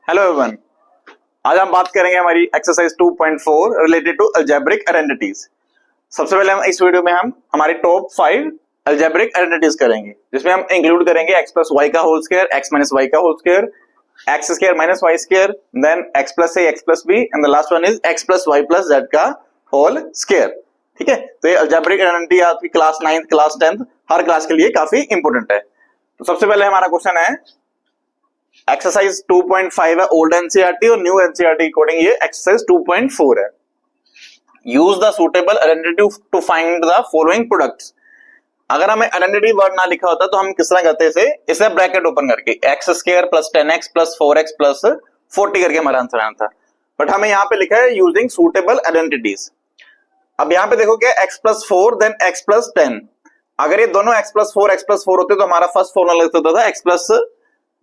Hello everyone, आज हम बात करेंगे हमारी exercise 2.4 related to algebraic identities. सबसे पहले हम इस वीडियो में हम हमारी टॉप 5 अलजेब्रिक आइडेंटिटीज करेंगे, जिसमें हम इंक्लूड करेंगे x प्लस वाई का whole square, x minus y का whole square, x square minus y square, then x plus a, x plus b and the last one is x plus y plus z का whole square. ठीक है, तो ये algebraic identity आपकी class 9th class 10th हर class के लिए काफी इंपॉर्टेंट है। तो सबसे पहले हमारा क्वेश्चन है एक्सरसाइज 2.5 है ओल्ड एनसीईआरटी और न्यू एनसीईआरटी अकॉर्डिंग ये एक्सरसाइज 2.4 है। Use the suitable identity to find the following products. अगर हमें आइडेंटिटी वर्ड ना लिखा होता तो हम किस तरह करते थे, इसे ब्रैकेट ओपन करके x square plus 10x plus 4x plus 40 करके हमारा आंसर आना था, बट हमें यहाँ पे लिखा है यूजिंग सूटेबल आइडेंटिटीज। अब यहाँ पे देखो क्या x plus 4 then x plus 10। अगर ये दोनों x प्लस 4 x प्लस 4 होते तो हमारा फर्स्ट फॉर्मूला लग सकता था x प्लस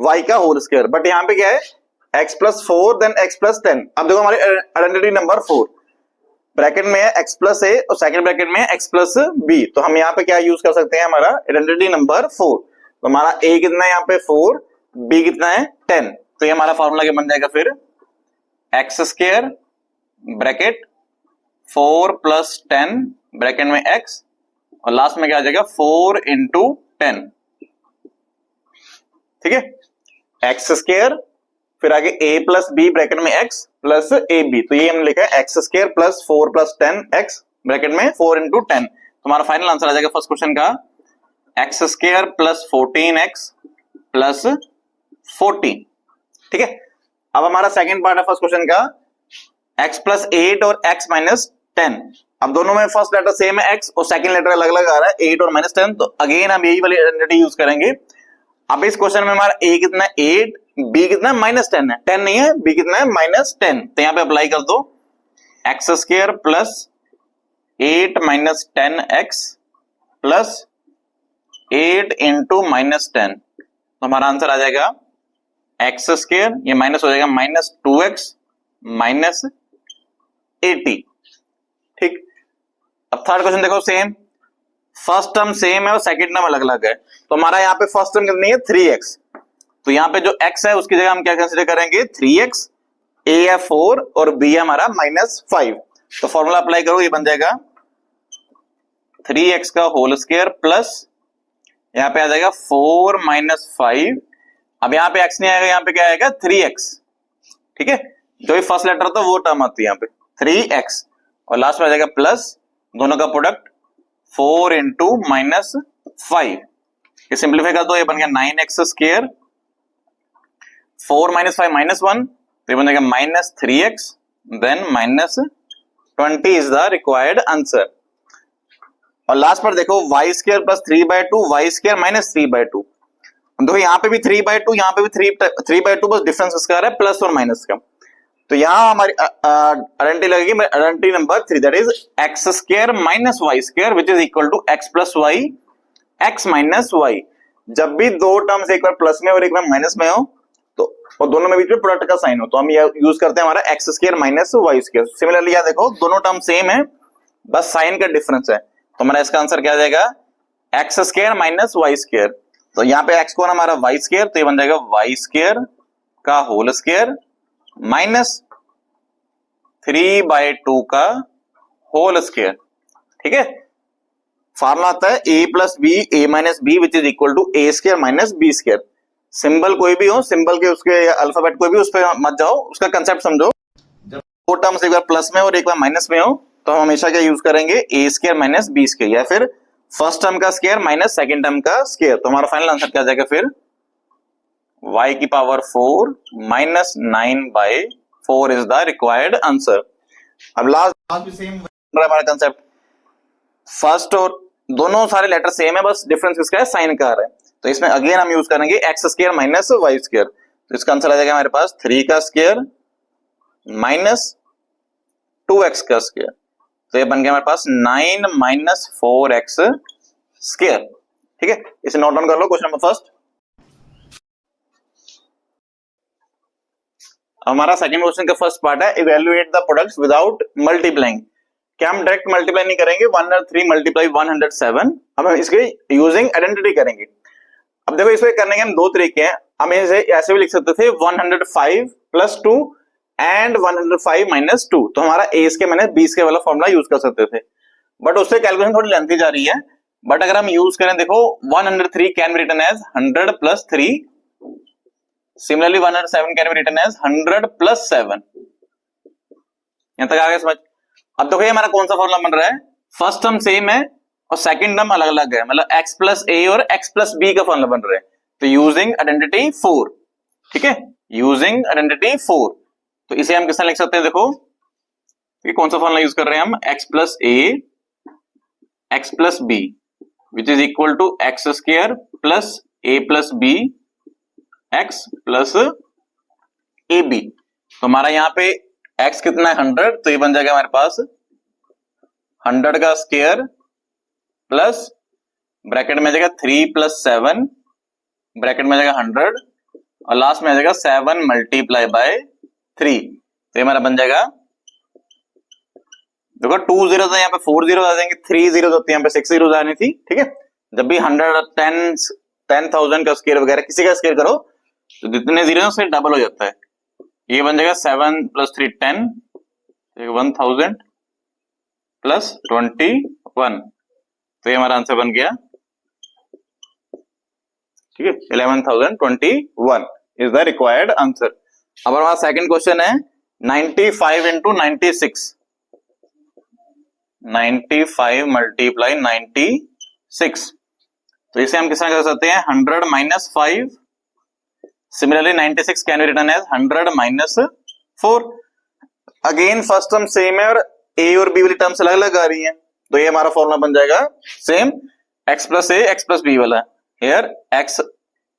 y का होल स्क्वायर, बट यहाँ पे क्या है x plus 4 then x plus 10। अब देखो हमारी आइडेंटिटी नंबर 4 ब्रैकेट में है x प्लस a और सेकंड ब्रैकेट में है x प्लस b, तो हम यहाँ पे क्या यूज कर सकते हैं, हमारा आइडेंटिटी नंबर 4। तो हमारा a कितना है यहाँ पे 4, b कितना है 10, तो ये हमारा फॉर्मूला क्या बन जाएगा फिर x square bracket 4 plus 10 bracket में x और लास्ट में क्या आ जाएगा 4 इंटू 10। ठीक है, एक्स स्क्वायर फिर आगे a प्लस बी ब्रैकेट में x प्लस ए बी, तो ये हमने लिखा है x square plus 4 plus 10 x bracket में 4 इंटू 10। तो हमारा फाइनल आंसर आ जाएगा फर्स्ट क्वेश्चन का x square plus 14x plus 40। ठीक है, अब हमारा सेकंड पार्ट है फर्स्ट क्वेश्चन का x प्लस 8 और x माइनस 10। अब दोनों में फर्स्ट लेटर सेम है x और सेकंड लेटर अलग अलग आ रहा है 8 और माइनस 10, तो अगेन हम यही वाली आइडेंटिटी यूज करेंगे। अब इस क्वेश्चन में हमारा a कितना है 8, b कितना है माइनस 10 है, 10 नहीं है, b कितना है माइनस 10, तो यहाँ पे अप्लाई कर दो x square plus 8 minus 10x plus 8 into minus 10, तो हमारा आंसर आ जाएगा एक्स स्क्वायर, ये माइनस हो जाएगा माइनस 2x माइनस 80। ठीक, अब थर्ड क्वेश्चन देखो सेम, फर्स्ट टर्म सेम है और सेकंड टर्म अलग अलग है। तो हमारा यहाँ पे फर्स्ट टर्म कितनी है 3x, तो यहाँ पे जो x है उसकी जगह हम क्या कंसीडर करेंगे 3x, a है 4 और b है हमारा माइनस 5। तो फॉर्मूला अप्लाई करो, ये बन जाएगा 3x का होल स्क्वायर प्लस यहाँ पे आ जाएगा 4 माइनस 5। अब यहाँ पे x नहीं आएगा, यहाँ पे क्या आएगा 3x। ठीक है, जो भी फर्स्ट लेटर था वो टर्म आती है यहाँ पे 3x और लास्ट में आ जाएगा प्लस दोनों का प्रोडक्ट 4 इंटू माइनस 5। ये सिंप्लीफाई कर दो, ये बन गया 9x स्क्वायर 4 माइनस 5 माइनस 1, तो ये बन जाएगा minus 3x then minus 20 is the required answer. और लास्ट पर देखो y square plus 3/2 y square minus 3/2। देखो यहाँ पे भी 3/2 यहाँ पे भी 3/2, बस डिफरेंस इसका आ रहा है प्लस और माइनस का। तो यहाँ हमारी आइडेंटिटी लगेगी identity number 3, that is x square minus y square which is equal to x plus y x minus y. जब भी दो टर्म्स एक बार प्लस में और एक बार माइनस में हो तो और दोनों में बीच में प्रोडक्ट का साइन हो तो हम ये यूज करते हैं हमारा x square minus y square. Similarly यहाँ देखो दोनों टर्म सेम है, बस साइन का डिफरेंस है, तो हमारा इसका आंसर क्या आ जाएगा x square minus y square. तो यहाँ पे एक्स कौन हमारा वाई स्क्वायर, तो ये बन जाएगा वाई स्क्वायर का होल स्क्वायर माइनस 3/2 का होल स्क्वायर। ठीक है, फार्मूला आता है a plus b a minus b which is equal to a square minus b square. Symbol कोई भी हो, सिंबल के उसके अल्फाबेट कोई भी उस पर मत जाओ, उसका कंसेप्ट समझो। जब दो टर्म्स एक बार प्लस में और एक बार माइनस में हो तो हम हमेशा क्या यूज करेंगे ए स्क्वायर माइनस बी स्क्वायर, या फिर फर्स्ट टर्म का स्क्वायर माइनस सेकंड टर्म का स्क्वायर। तो हमारा फाइनल आंसर क्या आ जाएगा फिर y की power 4 minus 9/4 is the required answer. अब लास्ट भी सेम हमारा कंसेप्ट, फर्स्ट और दोनों सारे लेटर सेम है, बस डिफरेंस किसका है साइन का आ रहा है। तो इसमें अगेन हम यूज करेंगे x square minus y square, तो इसका आंसर आ जाएगा हमारे पास 3 का स्क्वायर माइनस 2x का स्क्वायर, तो ये बन गया हमारे पास 9 माइनस 4x स्क्वायर। ठीक है, इसे नोट डाउन कर लो। क्वेश्चन नंबर फर्स्ट, हमारा सेकंड क्वेश्चन का फर्स्ट पार्ट है evaluate the products without multiplying. क्या हम डायरेक्ट मल्टीप्लाई नहीं करेंगे, 103 मल्टीप्लाई 107, अब हम इसके यूजिंग आइडेंटिटी करेंगे। अब देखो इसको करने के हम दो तरीके हैं, हम इसे ऐसे भी लिख सकते थे 105 प्लस 2 एंड 105 माइनस 2, तो हमारा ए के माइनस बी के वाला फॉर्मूला यूज कर सकते थे, बट उससे कैलकुलेशन थोड़ी लेंथी जा रही है। बट अगर हम यूज करें, देखो 103 can be written as 100 plus 3, similarly 107 can be written as 100 plus 7। यहां तक आ गया समझ? अब देखो ये हमारा कौन सा फॉर्मूला बन रहा है, फर्स्ट टर्म सेम है और सेकंड टर्म अलग अलग है, मतलब x प्लस ए और x प्लस बी का फॉर्मूला बन रहा है। तो यूजिंग आइडेंटिटी 4, ठीक है, यूजिंग आइडेंटिटी 4, तो इसे हम किस तरह लिख सकते हैं, देखो ये कौन सा फॉर्मूला यूज कर रहे हैं हम, x plus a x plus b which is equal to x square plus a plus b x plus a b. तो हमारा यहाँ पे x कितना है 100, तो ये बन जाएगा हमारे पास 100 का स्क्वायर प्लस ब्रैकेट में आ जाएगा 3 प्लस 7 ब्रैकेट में आ जाएगा 100 और लास्ट में आ जाएगा 7 मल्टीप्लाई बाय 3, तो ये हमारा बन जाएगा, देखो 2 जीरो यहाँ पे 4 जीरो आ जाएंगे, 3 जीरो होती है यहाँ पे 6 जीरो आनी थी, ठीक है। जब भी 10,000 का स्क्वायर वगैरह किसी का स्क्वायर करो तो जितने जीरो उससे डबल हो जाता है, ये बन जाएगा 7 प्लस 3 10, 1000 प्लस 21, तो ये हमारा आंसर बन गया, ठीक है, 11,021 इज द रिक्वायर्ड आंसर। अब हमारा सेकंड क्वेश्चन है 95 इंटू 96, 95 मल्टीप्लाई 96, तो इसे हम किस तरह कर सकते हैं, 100 minus 5, similarly 96 can be written as 100 minus 4। Again first term same है और ए और बी वाली टर्म्स अलग अलग आ रही हैं, तो ये हमारा फॉर्मूला बन जाएगा सेम x प्लस ए एक्स प्लस बी वाला। हियर x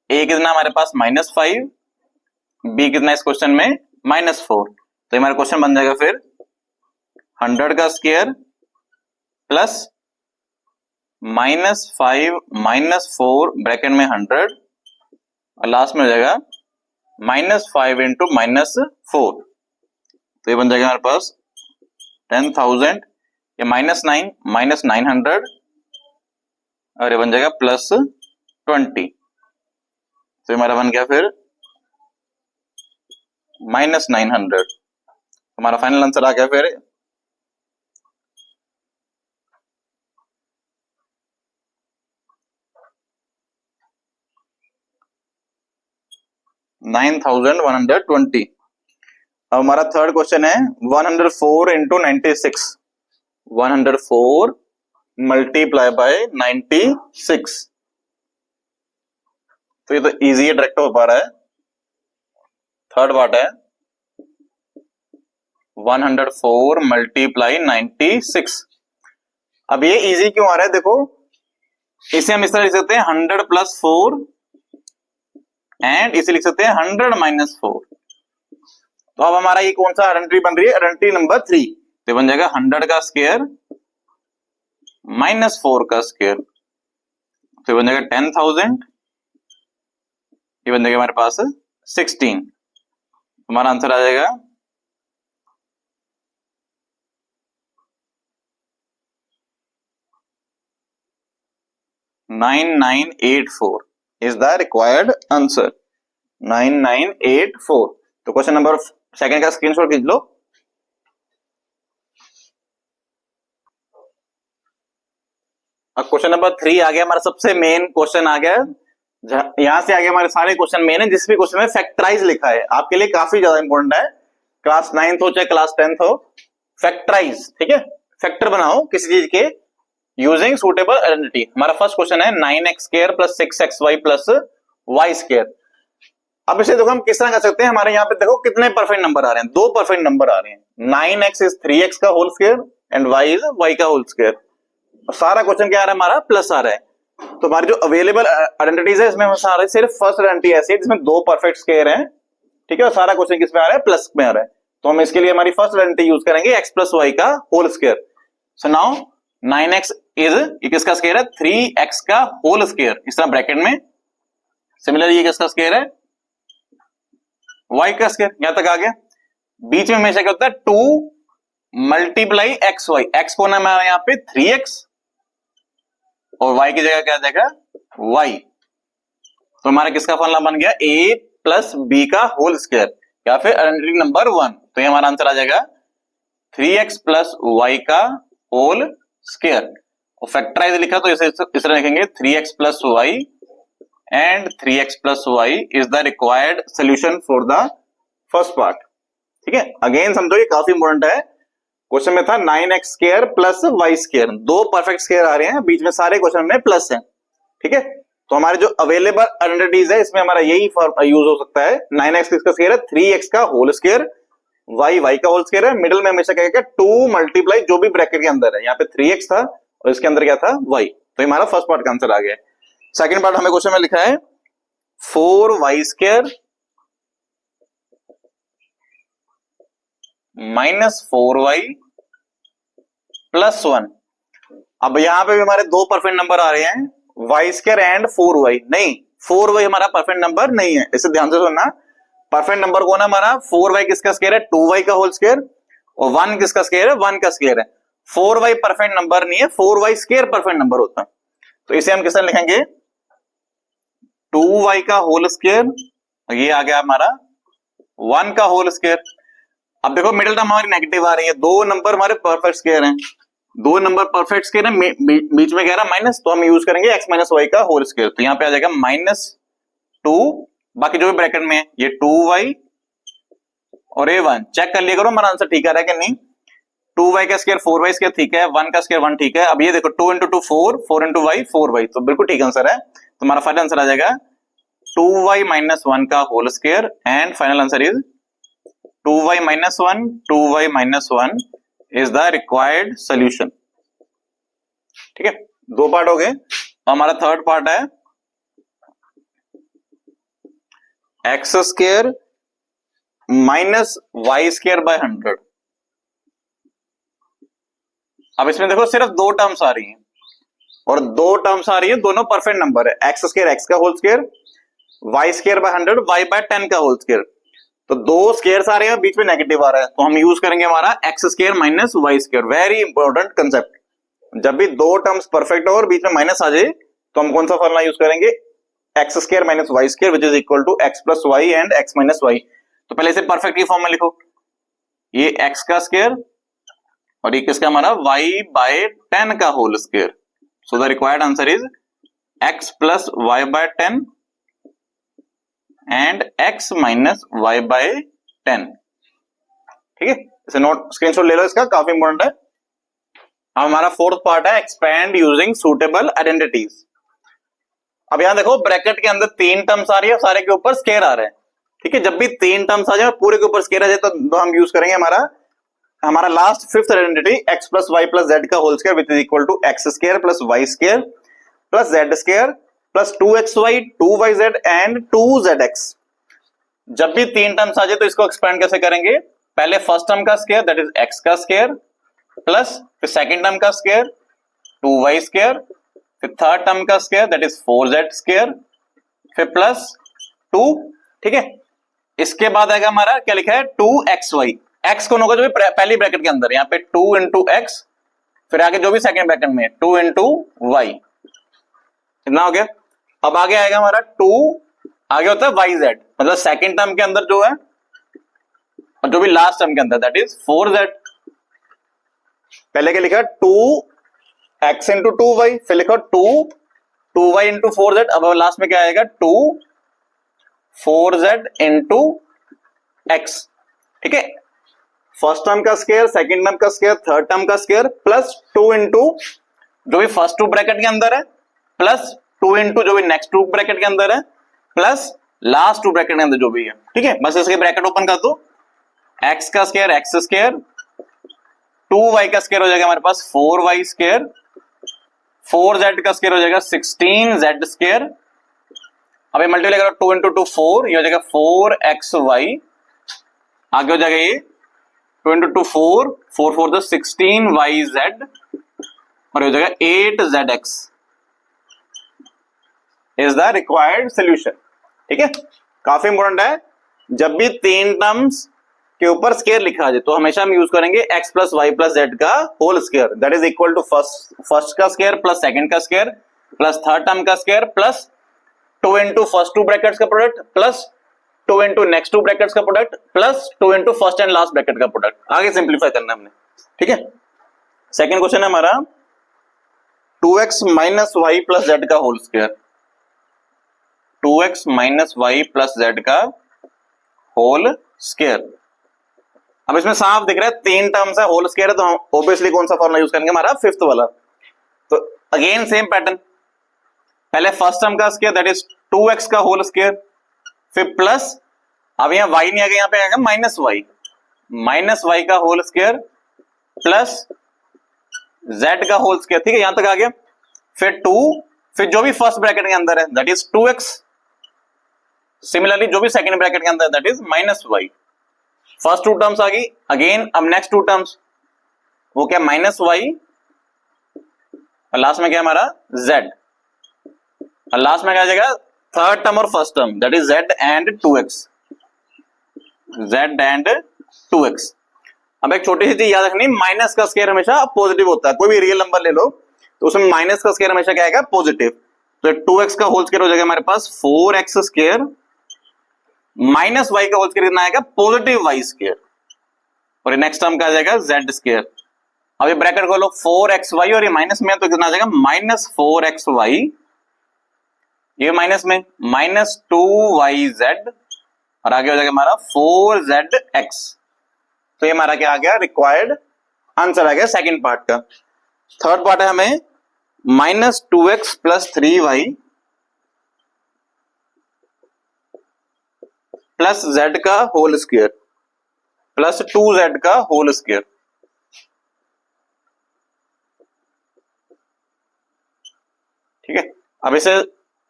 ए कितना हमारे पास -5, बी कितना इस क्वेश्चन में -4, तो हमारा क्वेश्चन बन जाएगा फिर 100 का स्क्वायर प्लस -5 -4 ब्रैकेट में 100 और लास्ट में हो जाएगा -5 इंटू -4, तो ये बन जाएगा हमारे पास 10,000, ये -9 -900 और ये बन जाएगा +20, तो हमारा बन गया फिर -900, हमारा फाइनल आंसर आ गया फिर 9,120। अब हमारा थर्ड क्वेश्चन है 104 इंटू 96, 104 मल्टीप्लाई बाय 96, तो ये तो इजी है, डायरेक्ट हो पा रहा है। थर्ड पार्ट है 104 मल्टीप्लाई 96, अब ये इजी क्यों आ रहा है, देखो इसे हम इस तरह लिख सकते हैं 100 प्लस 4 एंड इसे लिख सकते हैं 100 माइनस 4, तो अब हमारा ये कौन सा आइडेंटिटी बन रही है, आइडेंटिटी नंबर 3, तो बन जाएगा 100 का स्क्वायर -4 का स्क्वायर, तो बन जाएगा 10,000, ये बन जाएगा हमारे पास 16, हमारा आंसर आ जाएगा 9984 is the required answer, 9984। तो क्वेश्चन नंबर सेकंड का स्क्रीनशॉट खींच लो। अब क्वेश्चन नंबर 3 आ गया, हमारा सबसे मेन क्वेश्चन आ गया, यहां से आगे हमारे सारे क्वेश्चन मेन है, जिस भी क्वेश्चन में फैक्टराइज लिखा है आपके लिए काफी ज्यादा इंपॉर्टेंट है, क्लास 9th हो चाहे क्लास 10th हो, फैक्टराइज, ठीक है, फैक्टर बनाओ किसी चीज के यूजिंग सुटेबल आइडेंटिटी। हमारा फर्स्ट क्वेश्चन है 9x square plus 6xy plus y square. अब इसे देखो हम किस तरह कर सकते हैं, हमारे यहाँ पे देखो कितने परफेक्ट नंबर आ रहे हैं, 2 परफेक्ट नंबर आ रहे हैं, 9x इज 3x का whole square and y is y का होल स्क्वायर, सारा क्वेश्चन क्या आ रहा है, हमारा प्लस आ रहा है। तो हमारी जो अवेलेबल आइडेंटिटीज है इसमें सारे सिर्फ फर्स्ट आइडेंटिटी ऐसी है जिसमें 2 परफेक्ट स्क्वायर हैं, ठीक है, और सारा क्वेश्चन किस में आ रहा है, प्लस में आ रहा है, तो हम इसके लिए हमारी फर्स्ट आइडेंटिटी यूज करेंगे x प्लस y का whole square. So now 9x is किसका स्क्वायर है, 3x का होल स्क्वायर, इस तरह ब्रैकेट में, सिमिलरली ये किसका स्क्वायर है, y का स्क्वायर, यहां तक आ गया। बीच में हमेशा क्या होता है 2 मल्टीप्लाई एक्स वाई, एक्स को ना हमारा यहाँ पे 3x और y की जगह क्या आ जाएगा y, तो हमारा किसका फॉर्मूला बन गया, a प्लस बी का होल स्क्वायर या फिर आइडेंटिटी नंबर 1। तो ये हमारा आंसर आ जाएगा 3x प्लस वाई का होल स्क्वायर। और फैक्टराइज लिखा तो इसे इस तरह लिखेंगे 3x plus y and 3x plus y is the required solution for the first part. ठीक है, अगेन समझो ये काफी इंपॉर्टेंट है। क्वेश्चन में था 9x square plus y square, दो परफेक्ट स्क्वायर आ रहे हैं, बीच में सारे क्वेश्चन में प्लस है। ठीक है, तो हमारे जो अवेलेबल आइडेंटिटीज है इसमें हमारा यही यूज हो सकता है। 9x किसका स्क्वायर है, 3x का होल स्क्वायर, y का होल स्क्वायर है, मिडिल में हमेशा क्या 2 मल्टीप्लाई जो भी ब्रैकेट के अंदर है, यहाँ पे 3x था और इसके अंदर क्या था y। तो हमारा फर्स्ट पार्ट का आंसर आ गया। सेकंड पार्ट हमें क्वेश्चन में लिखा है 4y square minus 4y plus 1। अब यहां पे भी हमारे दो परफेक्ट नंबर आ रहे हैं, y स्क्वायर एंड 4y। नहीं, 4y हमारा परफेक्ट नंबर नहीं है, इसे ध्यान से सुनना। परफेक्ट नंबर कौन है हमारा, 4y किसका स्क्वायर है, 2y का होल स्क्वायर, और 1 किसका स्क्वायर है, 1 का स्क्वायर है। 4y परफेक्ट नंबर नहीं है, 4y स्क्वायर परफेक्ट नंबर होता है। तो इसे हम किस तरह लिखेंगे, 2y का होल स्क्वायर, ये आ गया हमारा 1 का होल स्क्वायर। अब देखो मिडिल टर्म हमारी नेगेटिव आ रही है, दो नंबर हमारे परफेक्ट स्क्वायर हैं, दो नंबर परफेक्ट स्क्वायर है, बीच में कह रहा माइनस, तो हम यूज करेंगे x माइनस वाई का होल स्क्वायर। तो यहाँ पे आ जाएगा -2, बाकी जो भी ब्रैकेट में है ये 2y और ये 1। चेक कर लिया करो हमारा आंसर ठीक आ रहा है कि नहीं। 2y का स्क्वायर 4y स्क्वायर ठीक है, 1 का स्क्वायर 1 ठीक है। अब ये देखो 2 इंटू 2 4, 4 इंटू y 4y, तो बिल्कुल ठीक आंसर है। तो हमारा फाइनल आंसर आ जाएगा 2y माइनस 1 का whole square and final answer is 2y minus 1, 2y minus 1 is the required solution. ठीक है, दो पार्ट हो गए। हमारा थर्ड पार्ट है x square minus y square by 100। अब इसमें देखो सिर्फ दो टर्म्स आ रही हैं और दो टर्म्स आ रही है, दोनों परफेक्ट नंबर है। एक्स स्क्वायर एक्स का whole square, y square by 100 y by 10 का होल स्क्वायर। तो दो स्क्वायर्स आ रहे हैं, बीच में नेगेटिव आ रहा है, तो हम यूज करेंगे हमारा x square minus y square. Very important concept, जब भी दो टर्म्स परफेक्ट हो और बीच में माइनस आ जाए तो हम कौन सा फॉर्मूला यूज करेंगे, x square minus y square which is equal to x plus y and x minus y. तो पहले इसे परफेक्ट की फॉर्म में लिखो, ये एक्स का स्क्वायर और ये किसका हमारा वाई बाय 10 का whole square. So the required answer is x plus y by 10 and x minus y by 10। ठीक है, इसे नोट स्क्रीनशॉट ले लो इसका, काफी इंपॉर्टेंट है। अब हमारा फोर्थ पार्ट है एक्सपैंड यूजिंग सूटेबल आइडेंटिटीज। अब यहां देखो ब्रैकेट के अंदर तीन टर्म्स आ रही है, सारे के ऊपर स्क्वायर आ रहे हैं। ठीक है, जब भी तीन टर्म्स आ जाए पूरे के ऊपर स्क्वायर आ जाए तो हम यूज करेंगे हमारा last fifth identity x plus y plus z का whole square which is equal to x square plus y square plus z square plus 2xy 2yz and 2zx। जब भी तीन टर्म्स आ जाए तो इसको एक्सपेंड कैसे करेंगे, पहले फर्स्ट टर्म का स्क्वायर दैट इज x का स्क्वायर प्लस फिर सेकंड टर्म का स्क्वायर 2y स्क्वायर, फिर थर्ड टर्म का square that is 4z square, फिर प्लस 2। ठीक है, इसके बाद आएगा हमारा क्या लिखा है 2xy, x कौन होगा जो भी पहली ब्रैकेट के अंदर, यहाँ पे 2 इंटू एक्स, फिर आगे जो भी सेकंड ब्रैकेट में 2 इंटू वाई। कितना हो गया, अब आगे आएगा हमारा 2, आगे होता है yz, मतलब सेकंड टर्म के अंदर जो है और जो भी लास्ट टर्म के अंदर दैट इज 4z। पहले क्या लिखा 2x इंटू 2y, फिर लिखो 2y इंटू 4z। अब लास्ट में क्या आएगा 2 4z इंटू x। ठीक है, फर्स्ट टर्म का स्क्वायर, सेकंड टर्म का स्क्वायर, थर्ड टर्म का स्क्वायर प्लस 2 इंटू जो भी फर्स्ट टू ब्रैकेट के अंदर है प्लस 2 इंटू जो भी नेक्स्ट टू ब्रैकेट के अंदर है प्लस लास्ट टू ब्रैकेट के अंदर जो भी है। ठीक है, बस इसके ब्रैकेट ओपन कर दो, x का स्क्वायर x स्क्वायर, 2y का स्क्वायर हो जाएगा हमारे पास 4y स्क्वायर, 4z का स्क्वायर हो जाएगा 16z स्क्वायर। अब ये मल्टीप्लाई करो 2 इंटू 2 4, ये हो जाएगा 4xy, आगे हो जाएगा ये 2 इंटू 2 4, 4 4 16yz और ये हो जाएगा 8zx is the required solution. ठीक है, काफी इंपॉर्टेंट है, जब भी तीन टर्म्स के ऊपर स्क्वायर लिखा जाए तो हमेशा हम यूज करेंगे x plus y plus z का whole square that is equal to first का स्क्वायर प्लस सेकंड का स्क्वायर प्लस थर्ड टर्म का square plus 2 into first two brackets का product plus 2 into next two brackets का product plus 2 into first and last bracket का product. आगे simplify करना है हमने, ठीक है। सेकेंड क्वेश्चन है हमारा 2x minus y plus z का whole square, 2x minus y plus z का होल स्क्वायर। अब इसमें साफ दिख रहा है 3 टर्म्स है, होल स्क्वायर है, तो हम ऑब्वियसली कौन सा फॉर्मूला यूज करेंगे, हमारा फिफ्थ वाला। तो अगेन सेम पैटर्न, पहले फर्स्ट टर्म का स्क्वायर दैट इज 2x का होल स्क्वायर, फिर प्लस, अब यहां y नहीं आएगा, यहां पे आएगा माइनस वाई का होल स्क्वायर प्लस z का होल स्क्वायर, ठीक है, यहां तक आ गया। फिर 2, फिर जो भी फर्स्ट ब्रैकेट के अंदर है दैट इज 2x, सिमिलरली जो भी सेकंड ब्रैकेट के अंदर that is minus y. First 2 terms आ गई, अगेन अब नेक्स्ट 2 टर्म्स वो क्या, माइनस वाई, और लास्ट में क्या हमारा z, और लास्ट में क्या आ जाएगा थर्ड टर्म और first term that is z and 2x। अब एक छोटी सी चीज याद रखनी, माइनस का स्क्वायर हमेशा पॉजिटिव होता है, कोई भी रियल नंबर ले लो तो उसमें माइनस का स्क्वायर हमेशा क्या आएगा, पॉजिटिव। तो 2x का होल स्क्वायर हो जाएगा हमारे पास 4x स्क्वायर माइनस y का होल स्क्वायर कितना आएगा, पॉजिटिव y स्क्वायर, और नेक्स्ट टर्म का आ जाएगा z स्क्वायर। अब ये ब्रैकेट खोलो 4xy और ये माइनस में है तो कितना आ जाएगा माइनस 4xy, ये माइनस में माइनस 2yz, और आगे हो जाएगा हमारा 4zx। तो ये हमारा क्या आ गया, रिक्वायर्ड आंसर आ गया सेकंड पार्ट का। थर्ड पार्ट है हमें minus 2x plus 3y plus z का होल स्क्वायर प्लस 2z का होल स्क्वायर, ठीक है। अब इसे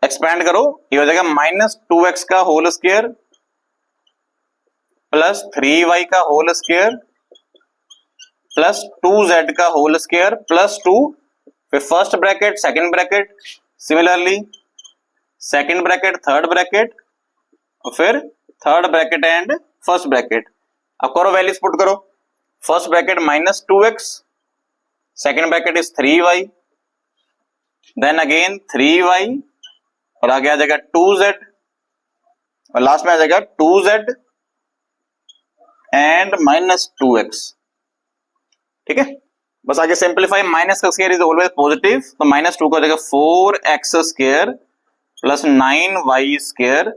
एक्सपैंड करो, ये हो जाएगा माइनस 2x का होल स्क्वायर प्लस 3y का होल स्क्वायर प्लस 2z का होल स्क्वायर प्लस 2, फिर first bracket second bracket, similarly second bracket third bracket, और फिर third bracket and first bracket. अब करो वैल्यूज पुट करो, first bracket minus 2x, second bracket is 3y, then again 3y, और आगे आ जाएगा 2z, और लास्ट में आ जाएगा 2z एंड माइनस 2x, ठीक है। बस आगे सिंप्लीफाई, माइनस का स्क्वायर इज ऑलवेज पॉजिटिव, तो माइनस 2 का हो जाएगा 4x square plus 9y square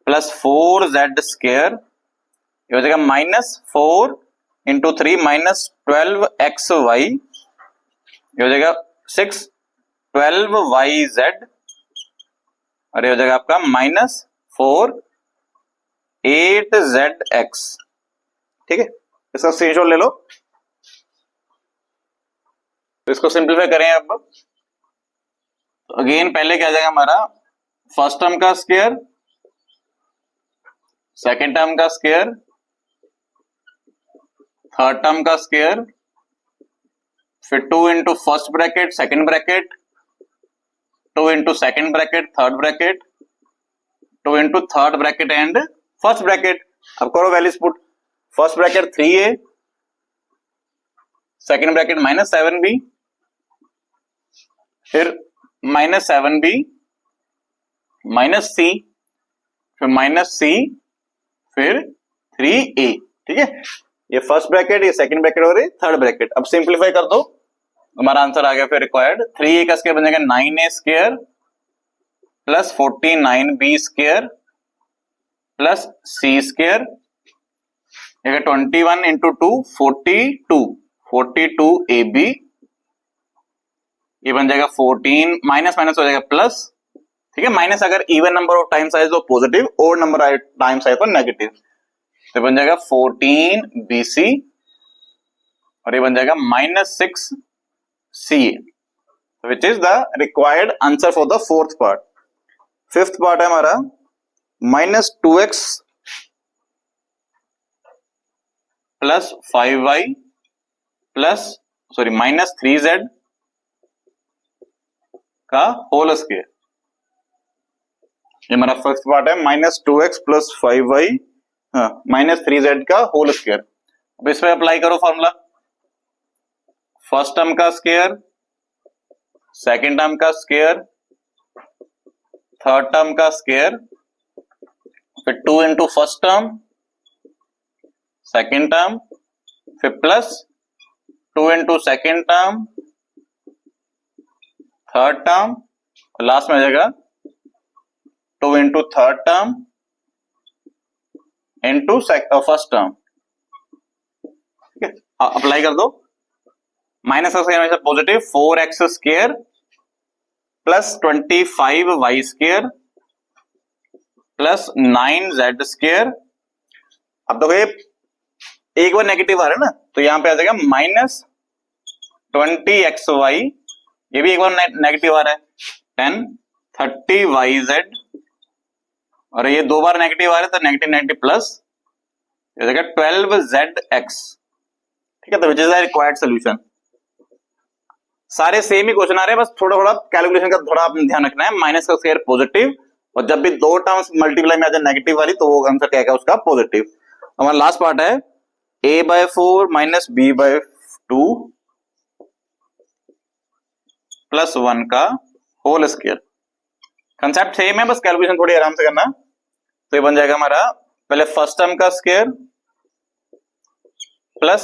plus 4z square, ये हो जाएगा माइनस 4 इंटू 3 माइनस 12xy, ये हो जाएगा 6 12yz, और ये हो जाएगा आपका माइनस 4 8zx, ठीक है। इसका स्क्रीनशॉट ले लो, तो इसको सिंप्लीफाई करें। अब अगेन पहले क्या आ जाएगा हमारा, फर्स्ट टर्म का स्क्वायर, सेकेंड टर्म का स्क्वायर, थर्ड टर्म का स्क्वायर, फिर 2 into first bracket second bracket, 2 into second bracket third bracket, 2 into third bracket and first bracket. अब करो values put, first bracket 3a, second bracket minus 7b, फिर minus 7b minus c, फिर minus c, फिर 3a, ठीक है। ये first bracket, ये second bracket और ये थर्ड ब्रैकेट। अब सिंप्लीफाई कर दो, हमारा आंसर आ गया फिर रिक्वायर्ड 3a का स्क्वायर बन जाएगा 9a square plus 49b square plus c square, 21 into 2 42ab, ये बन जाएगा 14, माइनस माइनस हो जाएगा प्लस, ठीक है। माइनस अगर इवन नंबर ऑफ टाइम्स आए तो पॉजिटिव, और नंबर टाइम्स आए तो नेगेटिव, तो बन जाएगा 14bc, और ये बन जाएगा minus 6ca, which is the required answer for the fourth part. Fifth part है हमारा minus 2x plus 5y plus minus 3z का होल स्क्वायर, ये हमारा फर्स्ट पार्ट है, minus 2x plus 5y minus 3z का होल स्क्वायर। अब इस पे अप्लाई करो फॉर्मूला, फर्स्ट टर्म का स्क्वायर, सेकेंड टर्म का स्क्वायर, थर्ड टर्म का स्क्वायर, फिर 2 into first term, second term, फिर plus 2 into second term, third term, और लास्ट में आ जाएगा 2 into third term into first term. ठीक है, अप्लाई कर दो। माइनस का स्क्वायर हमेशा positive, 4x square plus 25y square plus 9z square. अब देखो ये एक बार नेगेटिव आ रहा है ना, तो यहां पे आ जाएगा माइनस 20xy, ये भी एक बार नेगेटिव आ रहा है, 10 30yz, और ये दो बार नेगेटिव आ रहा है तो नेगेटिव नेगेटिव प्लस, ये जाएगा 12zx। ठीक है, तो which is the required solution. सारे सेम ही क्वेश्चन आ रहे हैं, बस थोड़ा थोड़ा कैलकुलेशन का थोड़ा आपने ध्यान रखना है। माइनस का स्क्वायर पॉजिटिव, और जब भी दो टर्म्स मल्टीप्लाई में आ जाए नेगेटिव वाली, तो वो आंसर क्या है उसका पॉजिटिव। हमारा लास्ट पार्ट है a/4 माइनस b/2 प्लस 1 का होल स्क्वायर। कंसेप्ट सेम है, बस कैलकुलेशन थोड़ी आराम से करना। तो ये बन जाएगा हमारा पहले फर्स्ट टर्म का स्क्वायर प्लस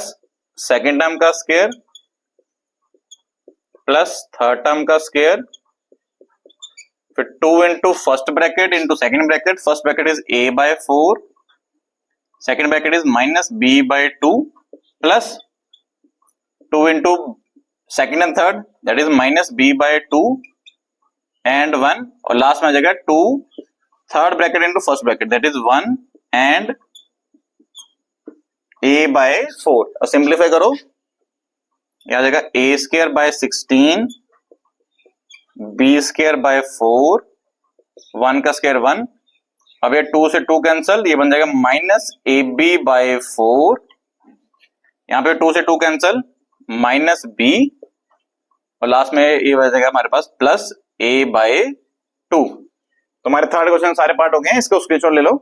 सेकेंड टर्म का स्क्वायर प्लस थर्ड टर्म का स्क्वायर, फिर 2 into first bracket into second bracket. First bracket is a/4, second bracket is minus b/2 plus 2 into second and third, that is minus b/2 and 1, और लास्ट में आ जाएगा 2 third bracket into first bracket, that is 1 and a/4। और simplify करो, ये आ जाएगा a square by 16, b square by 4, 1 का स्क्वायर 1। अब ये 2 से 2 कैंसल, ये बन जाएगा माइनस ab/4, यहां पे 2 से 2 कैंसल, माइनस b, और लास्ट में ये बन जाएगा हमारे पास प्लस a/2। तो हमारे थर्ड क्वेश्चन सारे पार्ट हो गए हैं, इसको स्क्रीनशॉट ले लो।